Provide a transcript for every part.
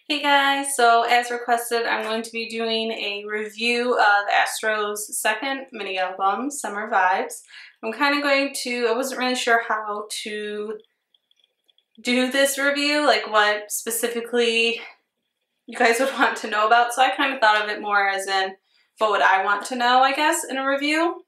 Hey guys, so as requested, I'm going to be doing a review of Astro's second mini album, Summer Vibes. I wasn't really sure how to do this review, like what specifically you guys would want to know about, so I kind of thought of it more as in what would I want to know, I guess, in a review.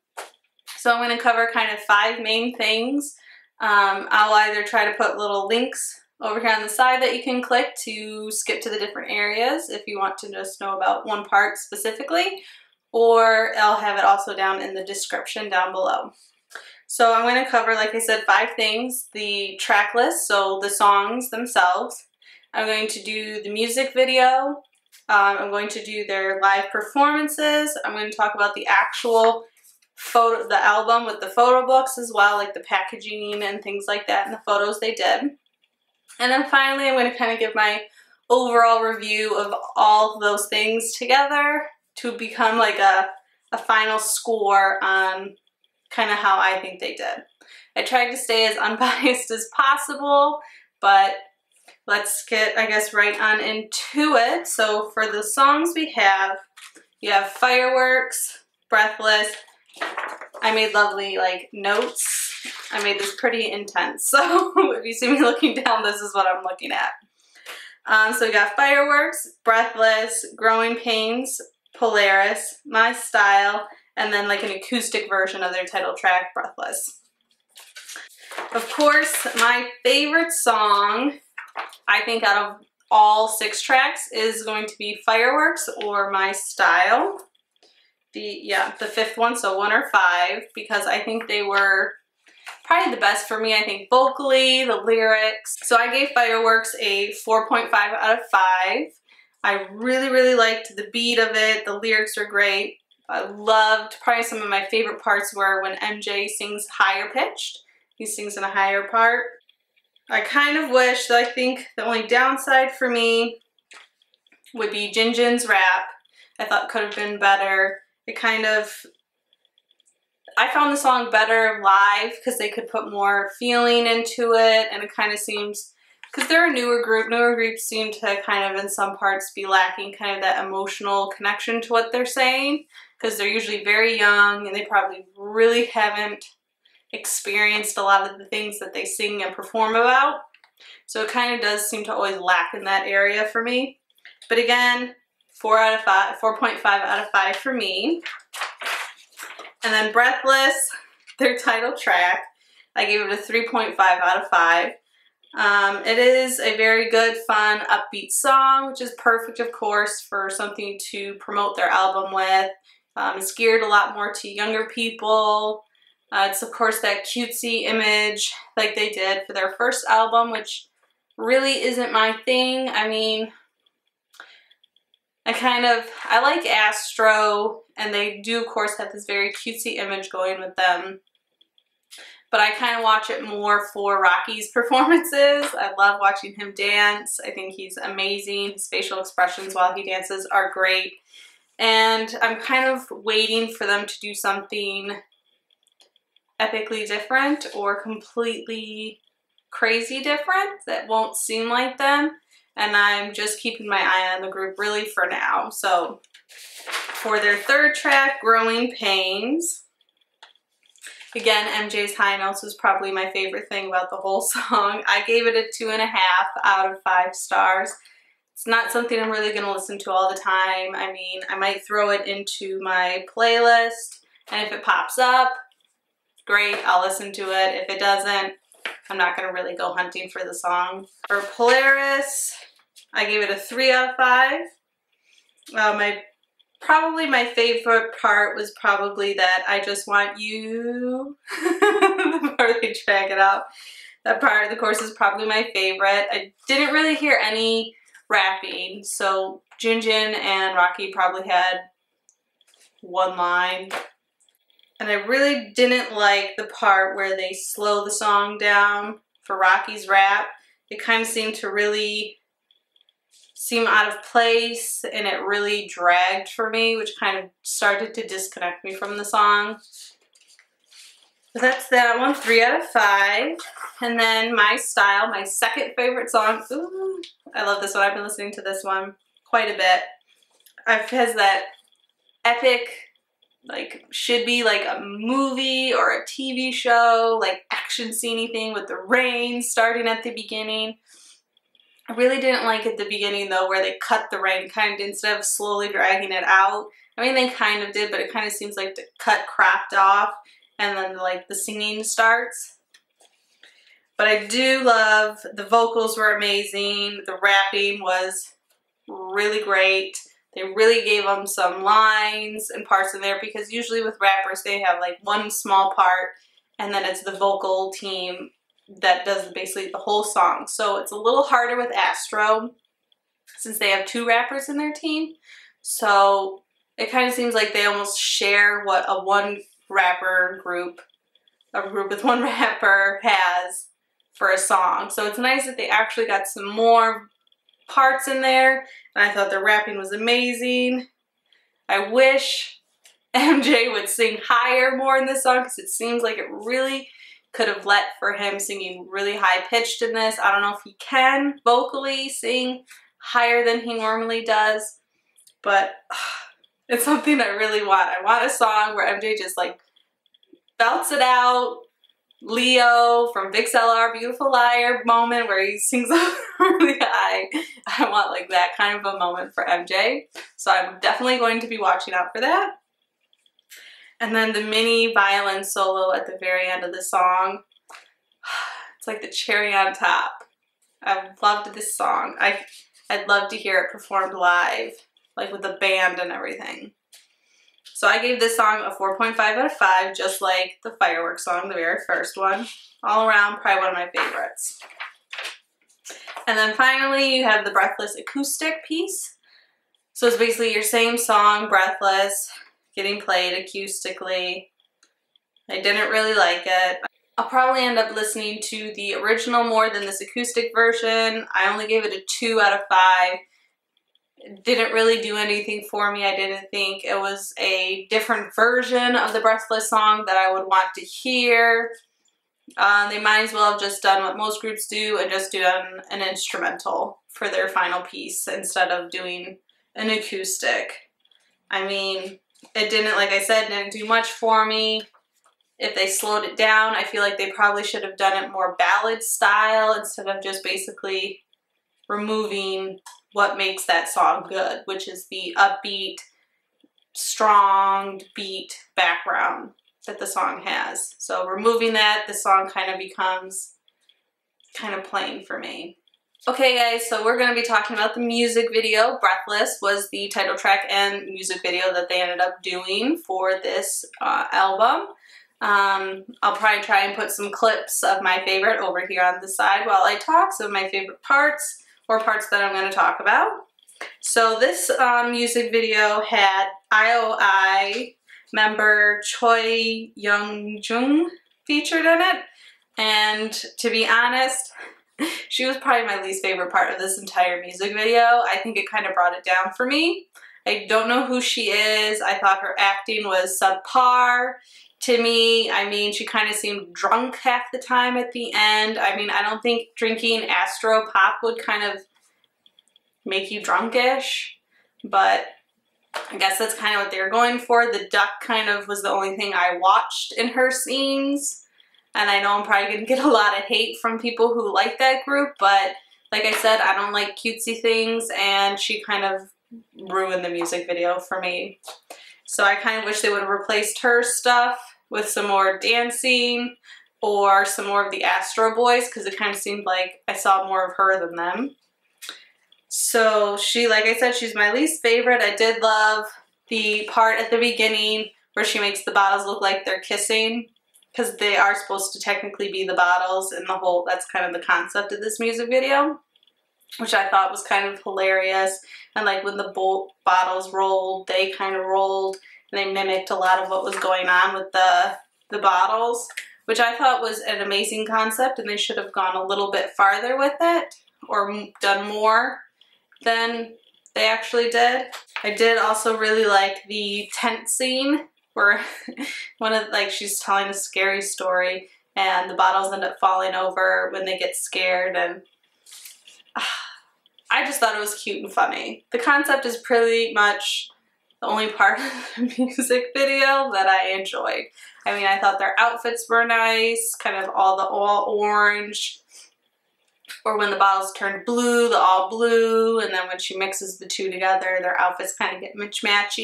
So I'm going to cover kind of 5 main things. I'll either try to put little links over here on the side that you can click to skip to the different areas if you want to just know about one part specifically, or I'll have it also down in the description down below. So I'm going to cover, like I said, 5 things. The track list, so the songs themselves. I'm going to do the music video. I'm going to do their live performances. I'm going to talk about the actual the album with the photo books as well, like the packaging and things like that and the photos they did. And then finally, I'm going to kind of give my overall review of all of those things together to become like a final score on kind of how I think they did. I tried to stay as unbiased as possible, but let's get, I guess, right on into it. So for the songs we have Fireworks, Breathless. I made lovely like notes. I made this pretty intense, so if you see me looking down, this is what I'm looking at. So we got Fireworks, Breathless, Growing Pains, Polaris, My Style, and then like an acoustic version of their title track, Breathless. Of course, my favorite song, I think out of all 6 tracks, is going to be Fireworks or My Style. The 5th one, so 1 or 5, because I think they were probably the best for me, I think, vocally, the lyrics. So I gave Fireworks a 4.5 out of 5. I really liked the beat of it. The lyrics are great. I loved, probably some of my favorite parts were when MJ sings higher pitched. He sings in a higher part. I kind of wish that I think the only downside for me would be Jinjin's rap. I thought could have been better. I found the song better live because they could put more feeling into it, and it kind of seems, because they're a newer groups seem to kind of in some parts be lacking kind of that emotional connection to what they're saying, because they're usually very young and they probably really haven't experienced a lot of the things that they sing and perform about. So it kind of does seem to always lack in that area for me. But again, 4.5 out of 5 for me. And then Breathless, their title track, I gave it a 3.5 out of 5. It is a very good, fun, upbeat song, which is perfect, of course, for something to promote their album with. It's geared a lot more to younger people. It's, of course, that cutesy image like they did for their first album, which really isn't my thing. I mean, I like Astro, and they do, of course, have this very cutesy image going with them. But I kind of watch it more for Rocky's performances. I love watching him dance. I think he's amazing. His facial expressions while he dances are great. And I'm kind of waiting for them to do something epically different or completely crazy different that won't seem like them. And I'm just keeping my eye on the group really for now. So for their 3rd track, Growing Pains, again, MJ's high notes was probably my favorite thing about the whole song. I gave it a 2.5 out of 5 stars. It's not something I'm really going to listen to all the time. I mean, I might throw it into my playlist, and if it pops up, great, I'll listen to it. If it doesn't, I'm not going to really go hunting for the song. For Polaris, I gave it a 3 out of 5. Probably my favorite part was probably that I Just Want You, the part they drag it out. That part of the course is probably my favorite. I didn't really hear any rapping, so Jinjin and Rocky probably had 1 line. And I really didn't like the part where they slow the song down for Rocky's rap. It kind of seemed to really seem out of place, and it really dragged for me, which kind of started to disconnect me from the song. So that's that one, 3 out of 5. And then My Style, my second favorite song. Ooh, I love this one. I've been listening to this one quite a bit. It has that epic, like, should be like a movie or a TV show, like action sceney thing with the rain starting at the beginning. I really didn't like at the beginning though where they cut the rain kind of instead of slowly dragging it out. I mean, they kind of did, but it kind of seems like the cut cropped off and then like the singing starts. But I do love, the vocals were amazing. The rapping was really great. They really gave them some lines and parts in there because usually with rappers they have like one small part and then it's the vocal team that does basically the whole song. So it's a little harder with Astro since they have 2 rappers in their team. So it kind of seems like they almost share what a one rapper group, a group with one rapper has for a song. So it's nice that they actually got some more parts in there, and I thought the rapping was amazing. I wish MJ would sing higher more in this song because it seems like it really could have let for him singing really high pitched in this. I don't know if he can vocally sing higher than he normally does, but it's something I really want. I want a song where MJ just like belts it out. Leo from Big Seller, Beautiful Liar moment where he sings really high. I want like that kind of a moment for MJ. So I'm definitely going to be watching out for that. And then the mini violin solo at the very end of the song. It's like the cherry on top. I loved this song. I'd love to hear it performed live, like with the band and everything. So I gave this song a 4.5 out of 5, just like the Fireworks song, the very first one. All around, probably one of my favorites. And then finally, you have the Breathless acoustic piece. So it's basically your same song, Breathless, getting played acoustically. I didn't really like it. I'll probably end up listening to the original more than this acoustic version. I only gave it a 2 out of 5. It didn't really do anything for me. I didn't think it was a different version of the Breathless song that I would want to hear. They might as well have just done what most groups do and just do an instrumental for their final piece instead of doing an acoustic. I mean, it didn't, like I said, didn't do much for me. If they slowed it down, I feel like they probably should have done it more ballad style instead of just basically removing what makes that song good, which is the upbeat, strong beat background that the song has. So removing that, the song kind of becomes kind of plain for me. Okay guys, so we're going to be talking about the music video. Breathless was the title track and music video that they ended up doing for this album. I'll probably try and put some clips of my favorite over here on the side while I talk, some of my favorite parts or parts that I'm going to talk about. So this music video had IOI member Choi Young-jung featured in it, and to be honest, she was probably my least favorite part of this entire music video. I think it kind of brought it down for me. I don't know who she is. I thought her acting was subpar. To me, I mean, she kind of seemed drunk half the time at the end. I mean, I don't think drinking Astro Pop would kind of make you drunkish, but I guess that's kind of what they were going for. The duck kind of was the only thing I watched in her scenes, and I know I'm probably going to get a lot of hate from people who like that group, but like I said, I don't like cutesy things, and she kind of ruined the music video for me. So I kind of wish they would have replaced her stuff with some more dancing or some more of the Astro Boys, because it kind of seemed like I saw more of her than them. So she, like I said, she's my least favorite. I did love the part at the beginning where she makes the bottles look like they're kissing, because they are supposed to technically be the bottles, and the whole, that's kind of the concept of this music video, which I thought was kind of hilarious. And like when the bottles rolled, they kind of rolled, and they mimicked a lot of what was going on with the bottles, which I thought was an amazing concept, and they should have gone a little bit farther with it or done more than they actually did. I did also really like the tent scene where she's telling a scary story and the bottles end up falling over when they get scared, and I just thought it was cute and funny. The concept is pretty much the only part of the music video that I enjoyed. I mean, I thought their outfits were nice, kind of all orange, or when the bottles turned blue, the all blue, and then when she mixes the two together, their outfits kind of get mismatched.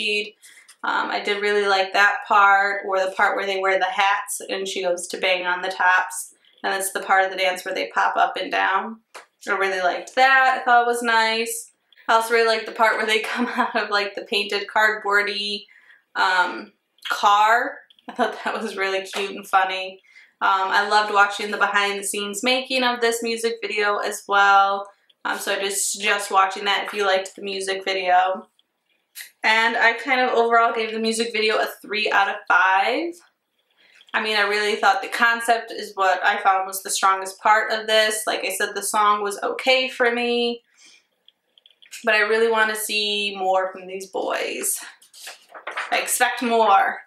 I did really like that part, or the part where they wear the hats and she goes to bang on the tops, and that's the part of the dance where they pop up and down. I really liked that. I thought it was nice. I also really liked the part where they come out of like the painted cardboardy car. I thought that was really cute and funny. I loved watching the behind the scenes making of this music video as well. So I just suggest watching that if you liked the music video. And I kind of overall gave the music video a 3 out of 5. I mean, I really thought the concept is what I found was the strongest part of this. Like I said, the song was okay for me, but I really want to see more from these boys. I expect more.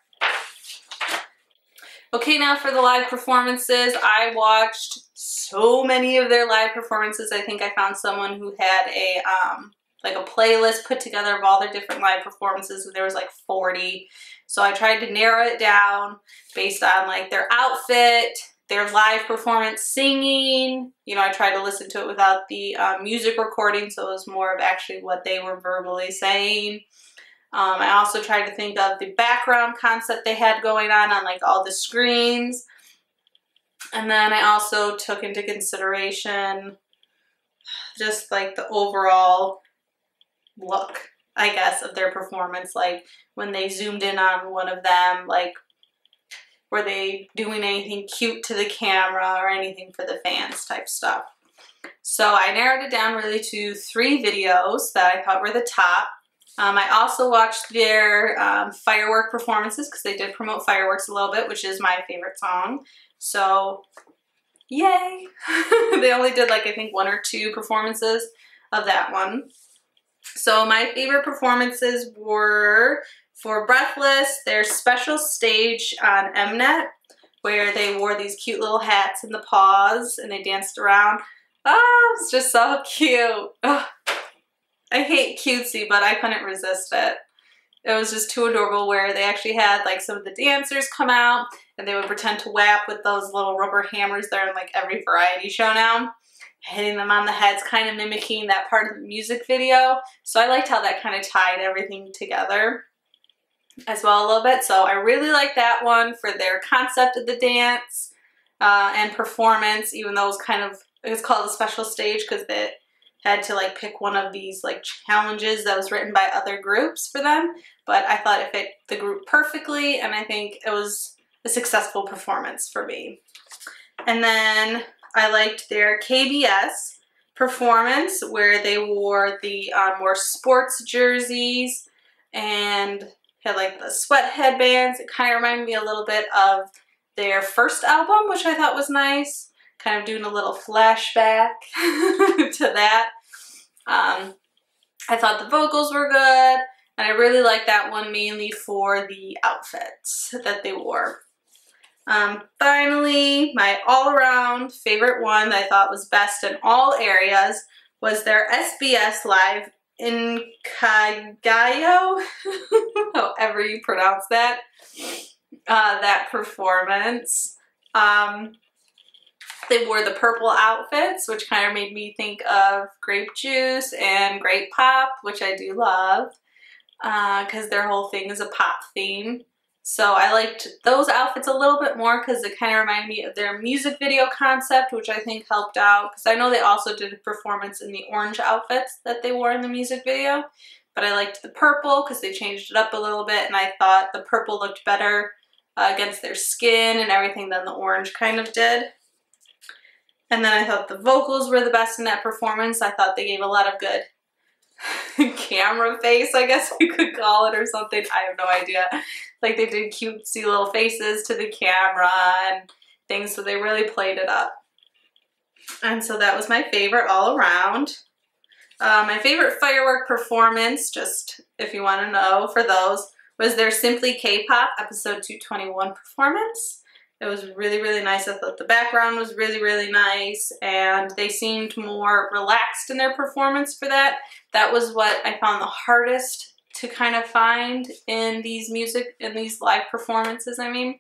Okay, now for the live performances. I watched so many of their live performances. I think I found someone who had a like a playlist put together of all their different live performances, and there was like 40. So I tried to narrow it down based on like their outfit, their live performance singing. You know, I tried to listen to it without the music recording, so it was more of actually what they were verbally saying. I also tried to think of the background concept they had going on like all the screens. And then I also took into consideration just like the overall look, I guess, of their performance. Like when they zoomed in on one of them, like were they doing anything cute to the camera or anything for the fans type stuff. So I narrowed it down really to 3 videos that I thought were the top. I also watched their firework performances because they did promote fireworks a little bit, which is my favorite song. So, yay! They only did like I think 1 or 2 performances of that one. So my favorite performances were for Breathless, their special stage on Mnet, where they wore these cute little hats in the paws and they danced around. Oh, it's just so cute. Oh, I hate cutesy, but I couldn't resist it. It was just too adorable, where they actually had like some of the dancers come out and they would pretend to whap with those little rubber hammers that are in like every variety show now, hitting them on the heads, kind of mimicking that part of the music video. So I liked how that kind of tied everything together as well a little bit. So I really like that one for their concept of the dance and performance, even though it was called a special stage because they had to like pick one of these like challenges that was written by other groups for them. But I thought it fit the group perfectly, and I think it was a successful performance for me. And then I liked their KBS performance, where they wore the more sports jerseys and had like the sweat headbands. It kind of reminded me a little bit of their first album, which I thought was nice. Kind of doing a little flashback to that. I thought the vocals were good, and I really liked that one mainly for the outfits that they wore. Finally, my all-around favorite one that I thought was best in all areas was their SBS Live in Cagayo, however you pronounce that, that performance. They wore the purple outfits, which kind of made me think of grape juice and grape pop, which I do love, because their whole thing is a pop theme. So I liked those outfits a little bit more because it kind of reminded me of their music video concept, which I think helped out, because I know they also did a performance in the orange outfits that they wore in the music video, but I liked the purple because they changed it up a little bit, and I thought the purple looked better against their skin and everything than the orange kind of did. And then I thought the vocals were the best in that performance. I thought they gave a lot of good camera face, I guess you could call it, or something. I have no idea. Like they did cutesy little faces to the camera and things, so they really played it up. And so that was my favorite all around. My favorite firework performance, just if you want to know for those, was their Simply K-Pop episode 221 performance. It was really, really nice. I thought the background was really, really nice, and they seemed more relaxed in their performance for that. That was what I found the hardest to kind of find in these live performances. I mean,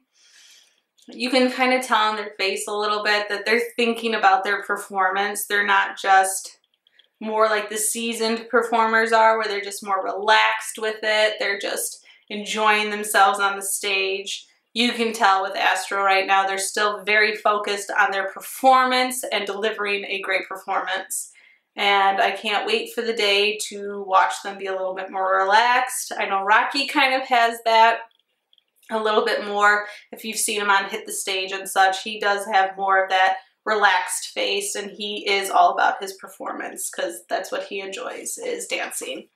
you can kind of tell on their face a little bit that they're thinking about their performance. They're not just more like the seasoned performers are, where they're just more relaxed with it. They're just enjoying themselves on the stage. You can tell with Astro right now, they're still very focused on their performance and delivering a great performance. And I can't wait for the day to watch them be a little bit more relaxed. I know Rocky kind of has that a little bit more. If you've seen him on Hit the Stage and such, he does have more of that relaxed face, and he is all about his performance because that's what he enjoys, is dancing.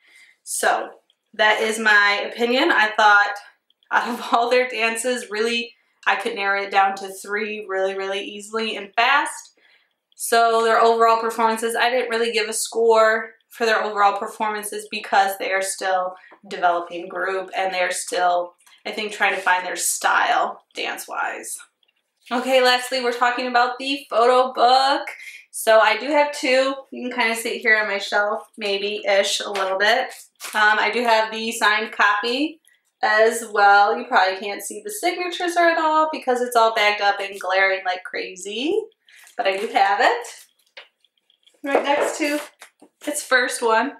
So that is my opinion. I thought out of all their dances, really, I could narrow it down to 3 really, really easily and fast. So their overall performances, I didn't really give a score for their overall performances because they are still developing group and they're still, I think, trying to find their style dance-wise. Okay, lastly, we're talking about the photo book. So I do have 2. You can kind of see it here on my shelf, maybe-ish a little bit. I do have the signed copy as well. You probably can't see the signatures at all because it's all bagged up and glaring like crazy. But I do have it right next to its first one.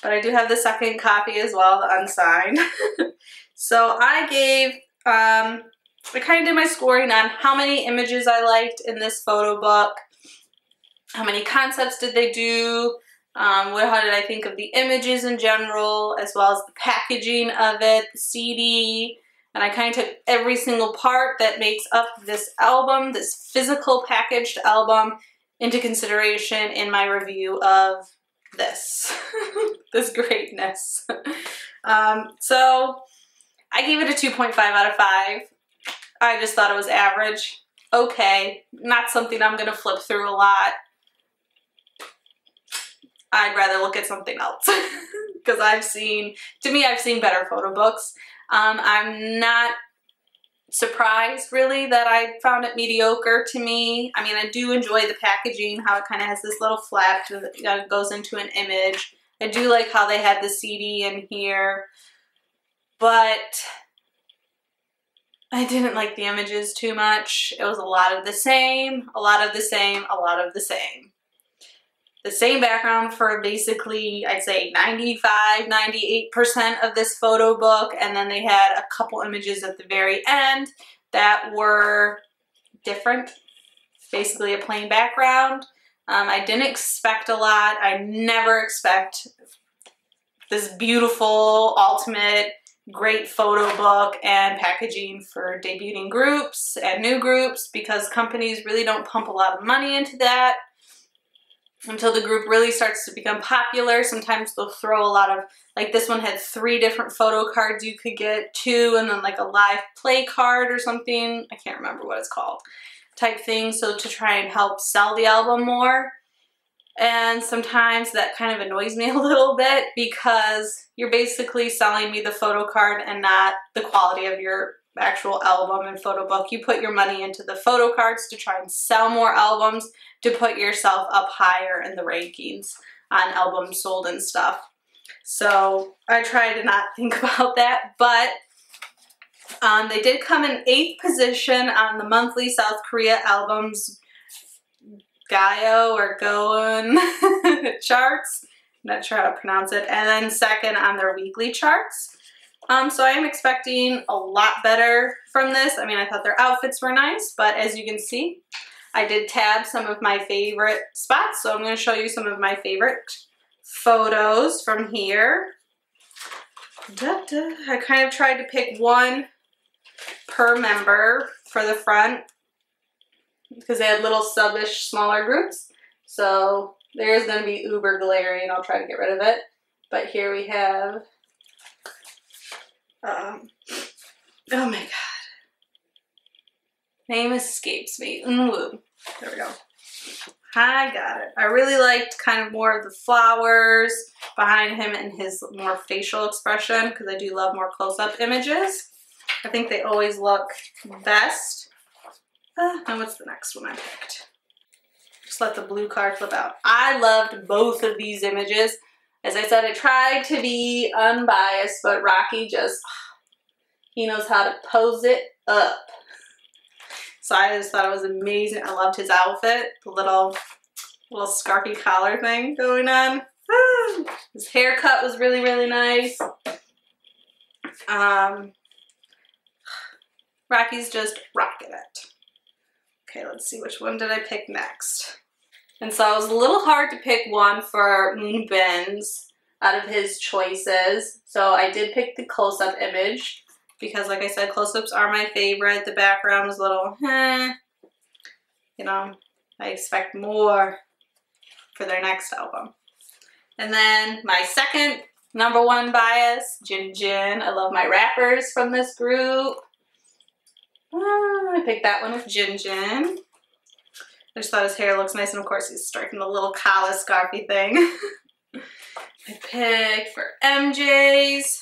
But I do have the second copy as well, the unsigned. So I gave, I kind of did my scoring on how many images I liked in this photo book, how many concepts did they do, how did I think of the images in general, as well as the packaging of it, the CD, and I kind of took every single part that makes up this album, this physical packaged album, into consideration in my review of this, this greatness. So I gave it a 2.5 out of 5. I just thought it was average. Okay, not something I'm gonna flip through a lot. I'd rather look at something else because I've seen better photo books. I'm not surprised really that I found it mediocre to me. I mean, I do enjoy the packaging, how it kind of has this little flap that goes into an image. I do like how they had the CD in here, but I didn't like the images too much. It was a lot of the same, a lot of the same, a lot of the same. The same background for basically, I'd say 95–98% of this photo book, and then they had a couple images at the very end that were different. Basically a plain background. I didn't expect a lot. I never expect this beautiful, ultimate, great photo book and packaging for debuting groups and new groups, because companies really don't pump a lot of money into that until the group really starts to become popular. Sometimes they'll throw a lot of, like this one had 3 different photo cards you could get, 2, and then like a live play card or something. I can't remember what it's called, type thing. So to try and help sell the album more. And sometimes that kind of annoys me a little bit because you're basically selling me the photo card and not the quality of your actual album and photo book. You put your money into the photo cards to try and sell more albums, to put yourself up higher in the rankings on albums sold and stuff. So I try to not think about that, but they did come in 8th position on the monthly South Korea albums Gayo or Goen charts. I'm not sure how to pronounce it. And then 2nd on their weekly charts. So I am expecting a lot better from this. I mean, I thought their outfits were nice, but as you can see, I did tab some of my favorite spots. So I'm going to show you some of my favorite photos from here. I kind of tried to pick one per member for the front, because they had little sub-ish smaller groups. So there's going to be uber glaring. I'll try to get rid of it. But here we have, oh my god, name escapes me. Unwoo. There we go. I got it. I really liked kind of more of the flowers behind him and his more facial expression because I do love more close-up images. I think they always look best. And what's the next one I picked? Just let the blue card flip out. I loved both of these images. As I said, I tried to be unbiased, but Rocky just, he knows how to pose it up. So I just thought it was amazing. I loved his outfit, the little scarfy collar thing going on. His haircut was really, really nice. Rocky's just rocking it. Okay, let's see, which one did I pick next? And so it was a little hard to pick one for Moonbin's out of his choices. So I did pick the close-up image because, like I said, close-ups are my favorite. The background was a little, you know, I expect more for their next album. And then my second #1 bias, Jin Jin. I love my rappers from this group. I picked that one with Jin Jin. I just thought his hair looks nice, and of course he's striking the little collar scarfy thing. I picked for MJ's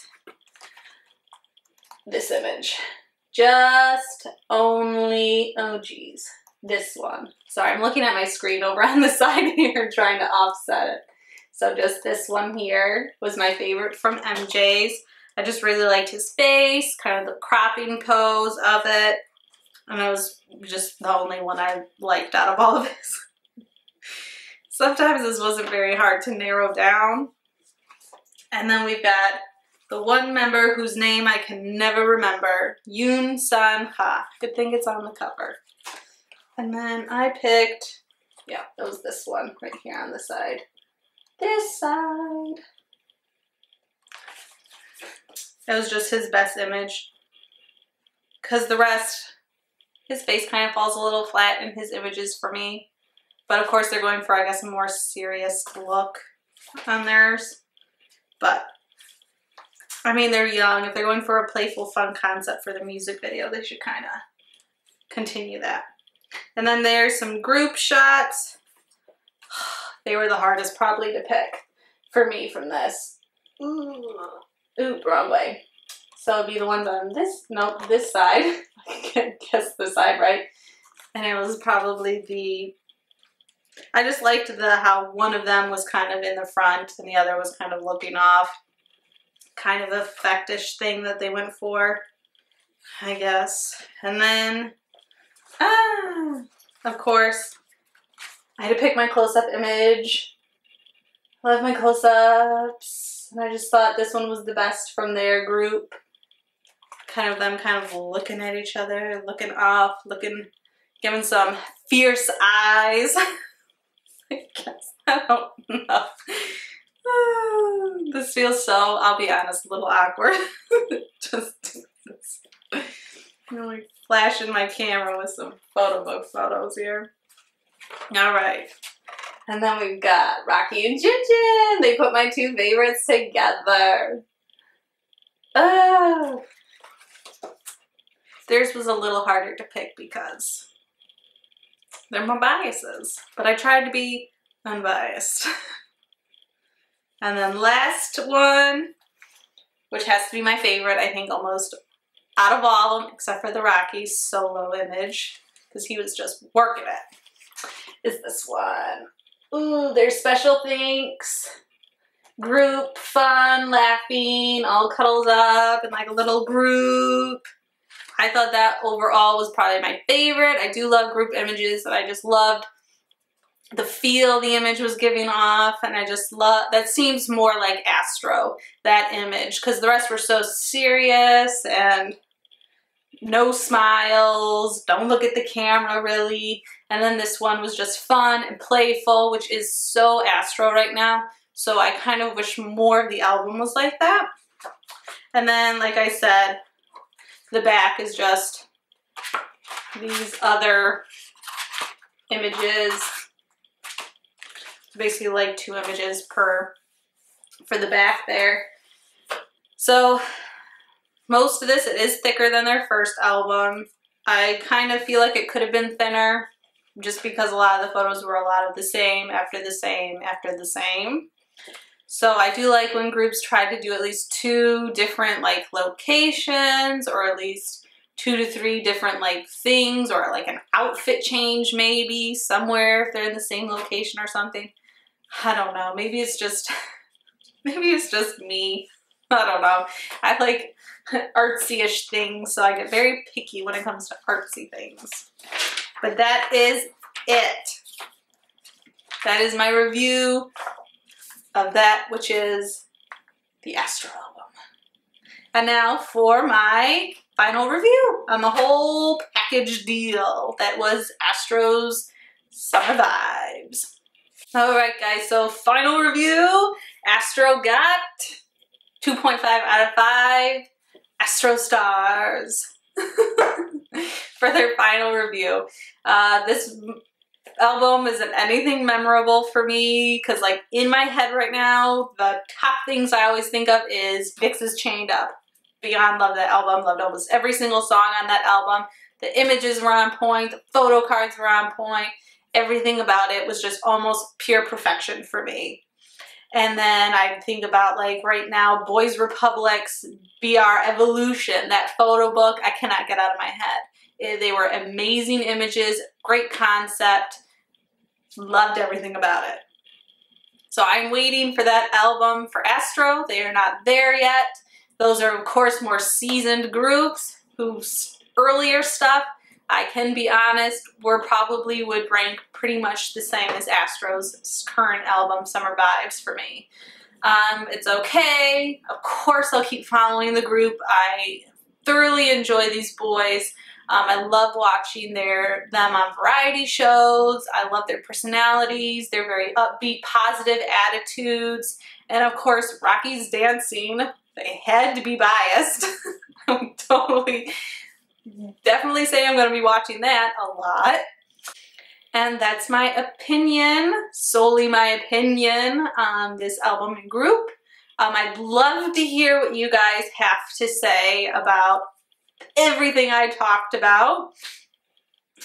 this image. Just only, oh geez, this one. Sorry, I'm looking at my screen over on the side here trying to offset it. So just this one here was my favorite from MJ's. I just really liked his face, kind of the cropping pose of it. And it was just the only one I liked out of all of this. Sometimes this wasn't very hard to narrow down. And then we've got the one member whose name I can never remember, Yoon Sun Ha. Good thing it's on the cover. And then I picked, yeah, it was this one right here on the side. This side. It was just his best image. Because the rest, his face kind of falls a little flat in his images for me. But of course they're going for, I guess, a more serious look on theirs. But, I mean, they're young. If they're going for a playful, fun concept for the music video, they should kind of continue that. And then there's some group shots. They were the hardest probably to pick for me from this. Ooh, wrong way. So it'd be the ones on this, nope, this side. I can't guess the side right. And it was probably the, I just liked how one of them was kind of in the front and the other was kind of looking off. Kind of a effectish thing that they went for, I guess. And then, of course, I had to pick my close-up image. I love my close-ups. And I just thought this one was the best from their group. Kind of them kind of looking at each other, looking off, giving some fierce eyes. I guess, I don't know. This feels so, I'll be honest, a little awkward. Just really flashing my camera with some photo book photos here. All right. And then we've got Rocky and Jin Jin. They put my two favorites together. Oh. Theirs was a little harder to pick because they're my biases. But I tried to be unbiased. And then last one, which has to be my favorite, I think almost out of all of them, except for the Rocky solo image, because he was just working it, is this one. Ooh, there's special thanks. Group, fun, laughing, all cuddled up in like a little group. I thought that overall was probably my favorite. I do love group images, and I just loved the feel the image was giving off, and I just love, that seems more like Astro, that image, because the rest were so serious and no smiles, don't look at the camera really, and then this one was just fun and playful, which is so Astro right now, so I kind of wish more of the album was like that. And then, like I said, the back is just these other images. Basically like 2 images for the back there. So most of this, it is thicker than their first album. I kind of feel like it could have been thinner. just because a lot of the photos were a lot of the same, after the same, after the same. So I do like when groups try to do at least 2 different like locations, or at least 2 to 3 different like things, or like an outfit change maybe somewhere if they're in the same location or something. I don't know, maybe it's just maybe it's just me. I don't know. I like artsy-ish things, so I get very picky when it comes to artsy things. But that is it. That is my review of that, which is the Astro album. And now for my final review on the whole package deal that was Astro's Summer Vibes. Alright guys, so final review. Astro got 2.5 out of 5 Astro stars for their final review. This album isn't anything memorable for me because like in my head right now, the top things I always think of is Vix's Chained Up. Beyond love that album, loved almost every single song on that album. The images were on point, the photo cards were on point. Everything about it was just almost pure perfection for me. And then I think about like right now, Boys Republic's BR Evolution, that photo book, I cannot get out of my head. They were amazing images, great concept, loved everything about it. So I'm waiting for that album for Astro. They are not there yet. Those are of course more seasoned groups whose earlier stuff, I can be honest, probably would rank pretty much the same as Astro's current album, Summer Vibes, for me. It's okay. Of course I'll keep following the group. I thoroughly enjoy these boys. I love watching them on variety shows. I love their personalities, their very upbeat, positive attitudes, and of course Rocky's dancing. They had to be biased. I'm definitely say I'm going to be watching that a lot. And that's my opinion, solely my opinion on this album and group. I'd love to hear what you guys have to say about everything I talked about.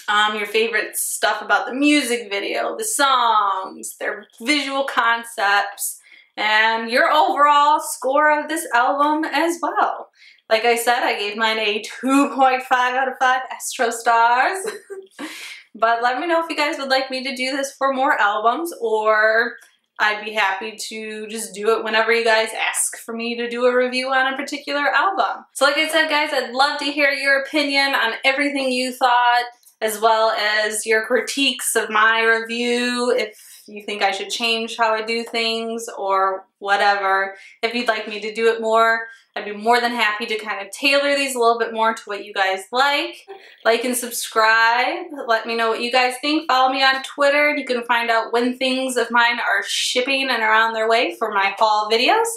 Your favorite stuff about the music video, the songs, their visual concepts, and your overall score of this album as well. Like I said, I gave mine a 2.5 out of 5 Astro stars. But let me know if you guys would like me to do this for more albums, or I'd be happy to just do it whenever you guys ask for me to do a review on a particular album. So like I said, guys, I'd love to hear your opinion on everything you thought, as well as your critiques of my review, if you think I should change how I do things or whatever. If you'd like me to do it more, I'd be more than happy to kind of tailor these a little bit more to what you guys like. Like and subscribe. Let me know what you guys think. Follow me on Twitter. You can find out when things of mine are shipping and are on their way for my fall videos.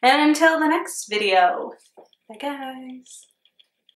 And until the next video, bye guys.